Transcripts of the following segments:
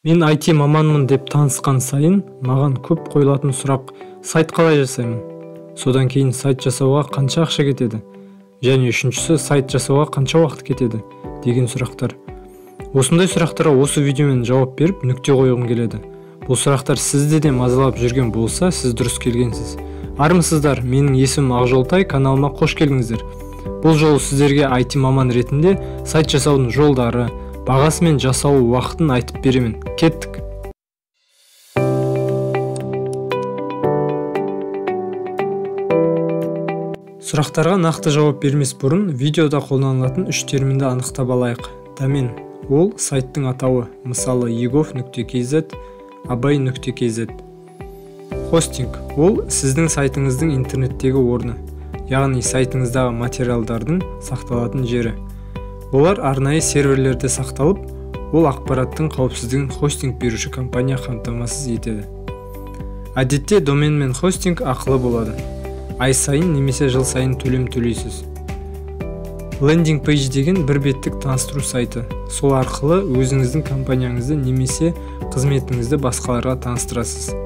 Мен IT маманмын деп танысқан сайын, маған көп қойылатын сұрақ: сайт қалай жасаймын? Содан кейін сайт жасауға қанша ақша кетеді? Және үшіншісі, сайт жасауға қанша уақыт кетеді? Деген сұрақтар. Осындай сұрақтарға осы видеомен жауап беріп, нүкте қойғым келеді. Бұл сұрақтар сізді де мазалап жүрген болса, сіз дұрыс келгенсіз. Армысыздар, менің есімім Ақжолтай, каналыма қош келдіңіздер. Бұл жолы сіздерге IT маман ретінде сайт жасаудың жолдары, бағасы мен жасау уақытын айтып беремін. Кеттік. Сұрақтарға нақты жауап бермес бұрын видеода қолданылатын үш терминді анықтап алайық. Домен – ол сайттың атауы, мысалы egov.kz, abay.kz. Хостинг – ол сіздің сайтыңыздың интернеттегі орны, яғни сайтыңыздағы материалдардың сақталатын жері. Олар арнайы серверлерде сақталып, ол ақпараттың қауіпсіздігін хостинг беруші компания қамтамасыз етеді. Әдетте домен мен хостинг ақылы болады. Ай сайын немесе жыл сайын төлем төлейсіз. Лендинг пейдж деген бір беттік таныстыру сайты. Сол арқылы өзіңіздің компанияңызды немесе қызметіңізді басқаларға таныстырасыз.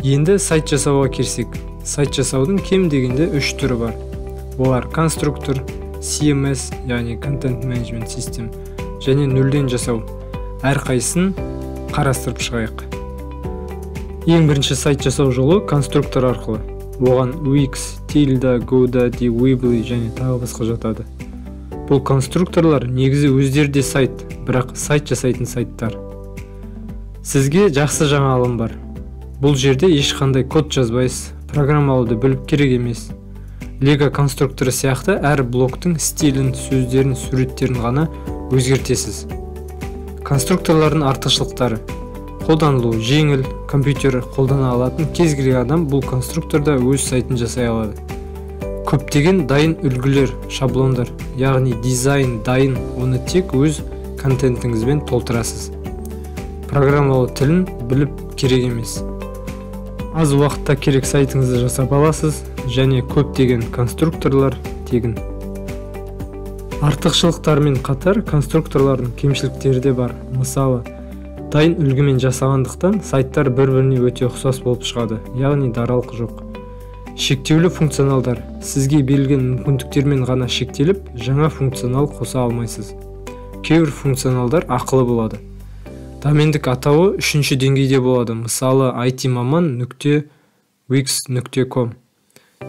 Енді сайт жасауға келсек, сайт жасаудың кем дегенде 3 түрі бар. Олар конструктор, CMS, яғни Content Management System, және нөлден жасау. Әрқайсысын қарастырып шығайық. Ең бірінші сайт жасау жолы конструктор арқылы. Оған Wix, Tilda, GoDaddy, Weebly және тағы басқа жатады. Бұл конструкторлар негізі өздері де сайт, бірақ сайт жасайтын сайттар. Сізге жақсы жаңалығым бар. Бұл жерде ешқандай код жазбайсыз, программалауды біліп керек емес. Лего конструкторы сияқты әр блоктың стилін, сөздерін, суреттерін ғана өзгертесіз. Конструкторлардың артықшылықтары: қолданылу жеңіл, компьютер қолдана алатын кез келген адам бұл конструкторда өз сайтын жасай алады. Көптеген дайын үлгілер, шаблондар, яғни дизайн дайын, оны тек өз контентіңізбен толтырасыз. Программалау тілін біліп керек емес. Аз уақытта керек сайтыңызды жасап аласыз, және көптеген конструкторлар тегін. Артықшылықтармен қатар конструкторлардың кемшіліктері де бар. Мысалы, дайын үлгімен жасағандықтан сайттар бір-біріне өте ұқсас болып шығады, яғни даралық жоқ. Шектеулі функционалдар: сізге берілген мүмкіндіктермен ғана шектеліп, жаңа функционал қоса алмайсыз. Кейбір функционалдар ақылы болады. Домендік атауы үшінші деңгейде болады, мысалы itmaman.wix.com.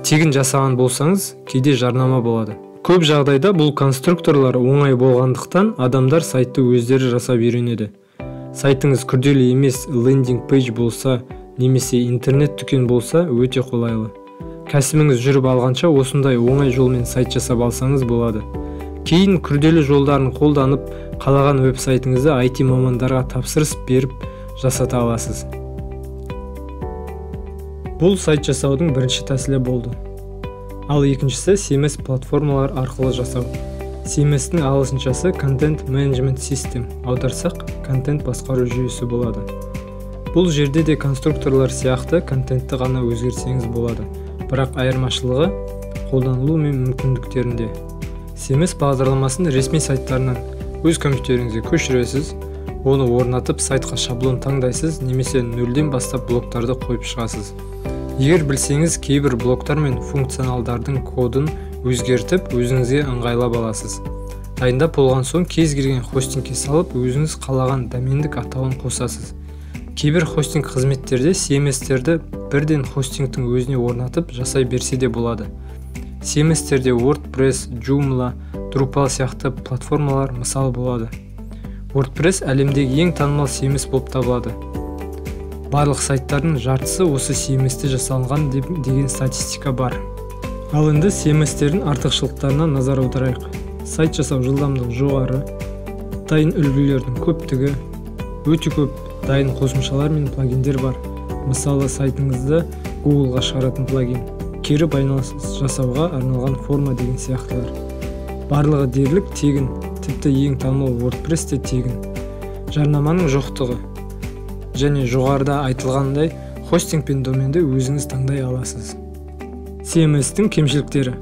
Тегін жасаған болсаңыз, кейде жарнама болады. Көп жағдайда бұл конструкторлар оңай болғандықтан адамдар сайтты өздері жасап үйренеді. Сайтыңыз күрделі емес лендинг пейдж болса, немесе интернет дүкен болса, өте қолайлы. Кәсібіңіз жүріп алғанша осындай оңай жолмен сайт жасап алсаңыз болады. Кейін күрделі жолдарын қолданып, қалаған веб-сайтыңызды IT мамандарға тапсырыс беріп жасата аласыз. Бұл сайт жасаудың бірінші тәсілі болды. Ал екіншісі CMS платформалар арқылы жасау. CMS-тің ағылшыншасы Content Management System, аударсақ контент басқару жүйесі болады. Бұл жерде де конструкторлар сияқты контентті ғана өзгертсеңіз болады, бірақ айырмашылығы қолданылу мен мүмкіндіктерінде. CMS бағдарламасын ресми сайттарынан өз компьютеріңізге көшіресіз, оны орнатып сайтқа шаблон таңдайсыз, немесе нөлден бастап блоктарды қойып шығасыз. Егер білсеңіз, кейбір блоктар мен функционалдардың кодын өзгертіп, өзіңізге ыңғайлап аласыз. Дайындап болған соң кез келген хостингке салып, өзіңіз қалаған домендік атауын қосасыз. Кейбір хостинг қызметтерде CMS-терді бірден хостингтің өзіне орнатып жасай берсе де болады. CMS-терде WordPress, Joomla, Drupal сияқты платформалар мысал болады. WordPress әлемдегі ең танымал CMS болып табылады. Барлық сайттардың жартысы осы CMS-те жасалынған деген статистика бар. Ал енді CMS-тердің артықшылықтарына назар аударайық. Сайт жасау жылдамдығы жоғары, дайын үлгілердің көптігі, өте көп дайын қосымшалар мен плагиндер бар. Мысалы, сайтыңызды Google-ға шығаратын плагин, кері байланыс жасауға арналған форма деген сияқтылар. Барлығы дерлік тегін, тіпті ең танымал WordPress те тегін. Жарнаманың жоқтығы және жоғарыда айтылғандай хостинг пен доменді өзіңіз таңдай аласыз. CMS-тің кемшіліктері: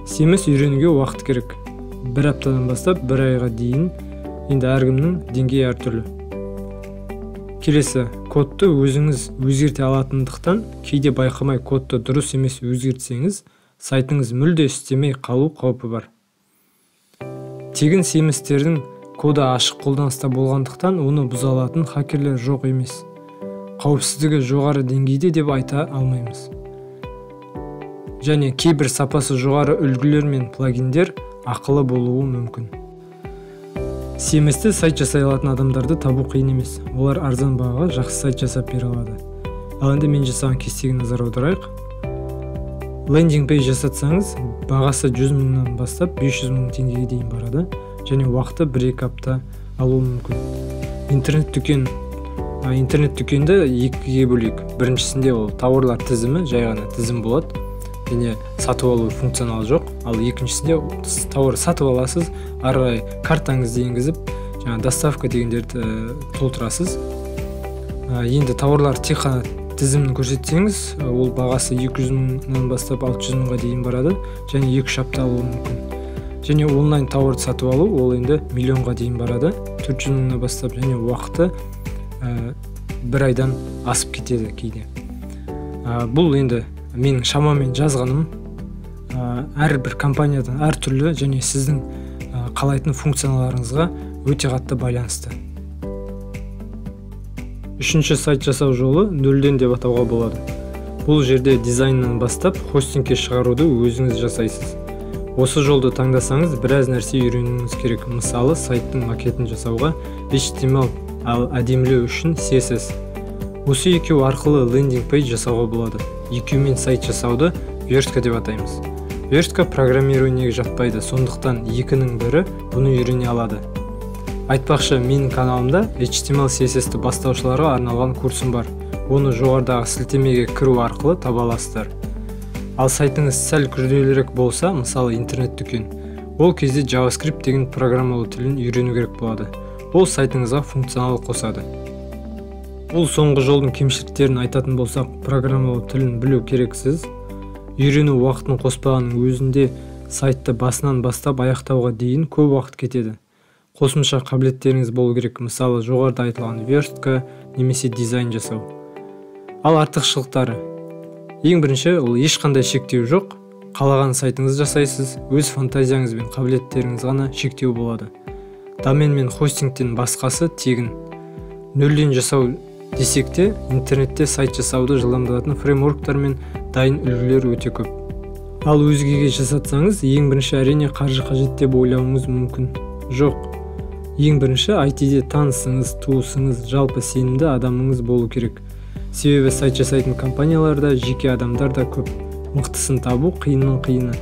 CMS үйренуге уақыт керек. Бір аптадан бастап бір айға дейін, енді әркімнің деңгейі әртүрлі. Келесі, кодты өзіңіз өзгерте алатындықтан, кейде байқамай кодты дұрыс емес өзгертсеңіз, сайтыңыз мүлде істемей қалу қаупі бар. Тегін семіздердің коды ашық қолданыста болғандықтан, оны бұза алатын хакерлер жоқ емес. Қауіпсіздігі жоғары деңгейде деп айта алмаймыз. Және кейбір сапасы жоғары үлгілер мен плагиндер ақылы болуы мүмкін. Семізді сайт жасай алатын адамдарды табу қиын емес. Олар арзан бағаға жақсы сайт жасап бере алады. Ал енді мен жасаған кестеге назар аударайық. Лендинг пейдж жасатсаңыз, бағасы 100 мыңнан бастап 500 мың теңгеге дейін барады, және уақыты 1-2 апта алуы мүмкін. Интернет дүкенді екіге бөлейік. Біріншісінде ол тауарлар тізімі, жай ғана тізім болады, және сатып алу функционалы жоқ. Ал екіншісінде тауар сатып аласыз, ары картаңызды енгізіп, жаңа доставка дегендерді толтырасыз. Енді тауарлар тек қана тізімін көрсетсеңіз, ол бағасы 200 мыңнан бастап 600 мыңға дейін барады, және 2-3 апта алуы мүмкін. Және онлайн тауарды сатып алу, ол енді миллионға дейін барады, 400 мыңнан бастап, және уақыты 1 айдан асып кетеді кейде. Бұл енді менің шамамен жазғаным, әрбір компаниядан әртүрлі, және сіздің қалайтын функцияларыңызға өте қатты байланысты. Үшінші сайт жасау жолы нөлден деп атауға болады. Бұл жерде дизайннан бастап хостингке шығаруды өзіңіз жасайсыз. Осы жолды таңдасаңыз, біраз нәрсе үйренуіңіз керек. Мысалы, сайттың макетін жасауға HTML, ал әдемілеу үшін CSS. Осы екеу арқылы лендинг пейдж жасауға болады. Екеумен сайт жасауды верстка деп атаймыз. Верстка программированиеге жатпайды, сондықтан екінің бірі бұны үйрене алады. Айтпақшы, менің каналымда HTML CSS-ті бастаушыларға арналған курсым бар. Оны жоғарыдағы сілтемеге кіру арқылы таба аласыздар. Ал сайтыңыз сәл күрделірек болса, мысалы интернет дүкен, ол кезде JavaScript деген программалау тілін үйрену керек болады. Ол сайтыңызға функционал қосады. Бұл соңғы жолдың кемшіліктерін айтатын болсақ, программалау тілін білу керексіз. Үйрену уақытын қоспағанның өзінде сайтты басынан бастап аяқтауға дейін көп уақыт кетеді. Қосымша қабілеттеріңіз болу керек, мысалы жоғарыда айтылған верстка немесе дизайн жасау. Ал артықшылықтары. Ең бірінші, ол ешқандай шектеу жоқ. Қалаған сайтыңызды жасайсыз, өз фантазияңыз бен қабілеттеріңіз ғана шектеу болады. Домен мен хостингтен басқасы тегін. Нөлден жасау десек те, интернетте сайт жасауды жылдамдататын фреймворктар мен дайын үлгілер өте көп. Ал өзгеге жасатсаңыз, ең бірінші әрине қаржы қажет деп ойлауыңыз мүмкін. Жоқ. Ең бірінші IT-де танысыңыз, туысыңыз, жалпы сенімді адамыңыз болу керек. Себебі сайт жасайтын компанияларда жеке адамдар да көп. Мықтысын табу қиынның қиыны.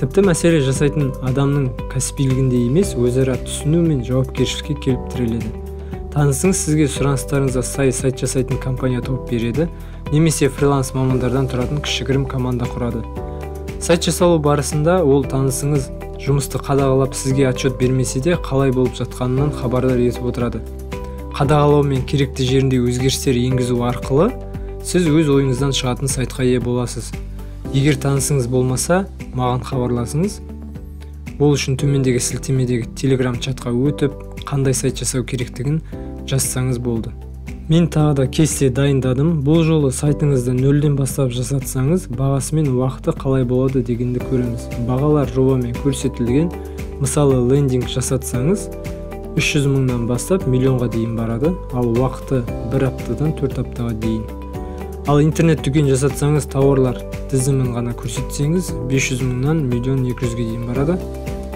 Тіпті мәселе жасайтын адамның кәсібилігінде емес, өзара түсіну мен жауапкершілікке келіп тіреледі. Танысыңыз сізге сұраныстарыңызға сай сайт жасайтын компания тауып береді, немесе фриланс мамандардан тұратын кішігірім команда құрады. Сайт жасалу барысында ол танысыңыз жұмысты қадағалап сізге отчет бермесе де қалай болып жатқанынан хабардар етіп отырады. Қадағалау мен керекті жерінде өзгерістер енгізу арқылы сіз өз ойыңыздан шығатын сайтқа ие боласыз. Егер танысыңыз болмаса, маған хабарласыңыз. Ол үшін төмендегі сілтемедегі Telegram чатқа өтіп, қандай сайт жасау керектігін жазсаңыз болды. Мен тағы да кесте дайындадым. Бұл жолы сайтыңызды нөлден бастап жасатсаңыз, бағасы мен уақыты қалай болады дегенді көреміз. Бағалар жобамен көрсетілген. Мысалы, лендинг жасатсаңыз, 300 мыңнан бастап миллионға дейін барады, ал уақыты 1 аптадан 4 аптаға дейін. Ал интернет дүкен жасатсаңыз, тауарлар тізімін ғана көрсетсеңіз, 500 мыңнан 1.200.000-ге дейін барады,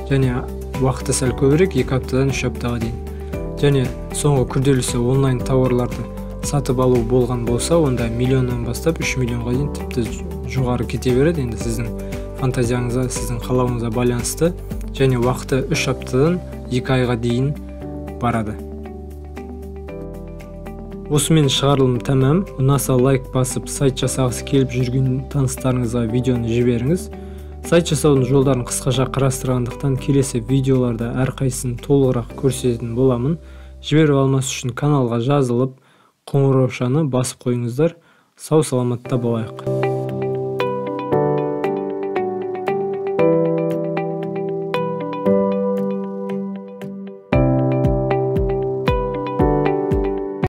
және уақыты сәл көбірек 2 аптадан 3 аптаға дейін. Және соңғы күрделісі онлайн тауарларды сатып алу болған болса, онда миллионнан бастап 3 миллионға дейін тіпті жоғары кете береді. Енді сіздің фантазияңызға, сіздің қалауыңызға байланысты, және уақыты 3 аптадан 2 айға дейін барады. Осымен шығарылым тәмам. Ұнаса лайк басып, сайт жасағысы келіп жүрген таныстарыңызға видеоны жіберіңіз. Сайт жасаудың жолдарын қысқаша қарастырғандықтан келесі видеоларда әрқайсысын толығырақ көрсететін боламын. Жіберіп алмас үшін каналға жазылып, қоңыраушаны басып қойыңыздар. Сау саламатта болайық.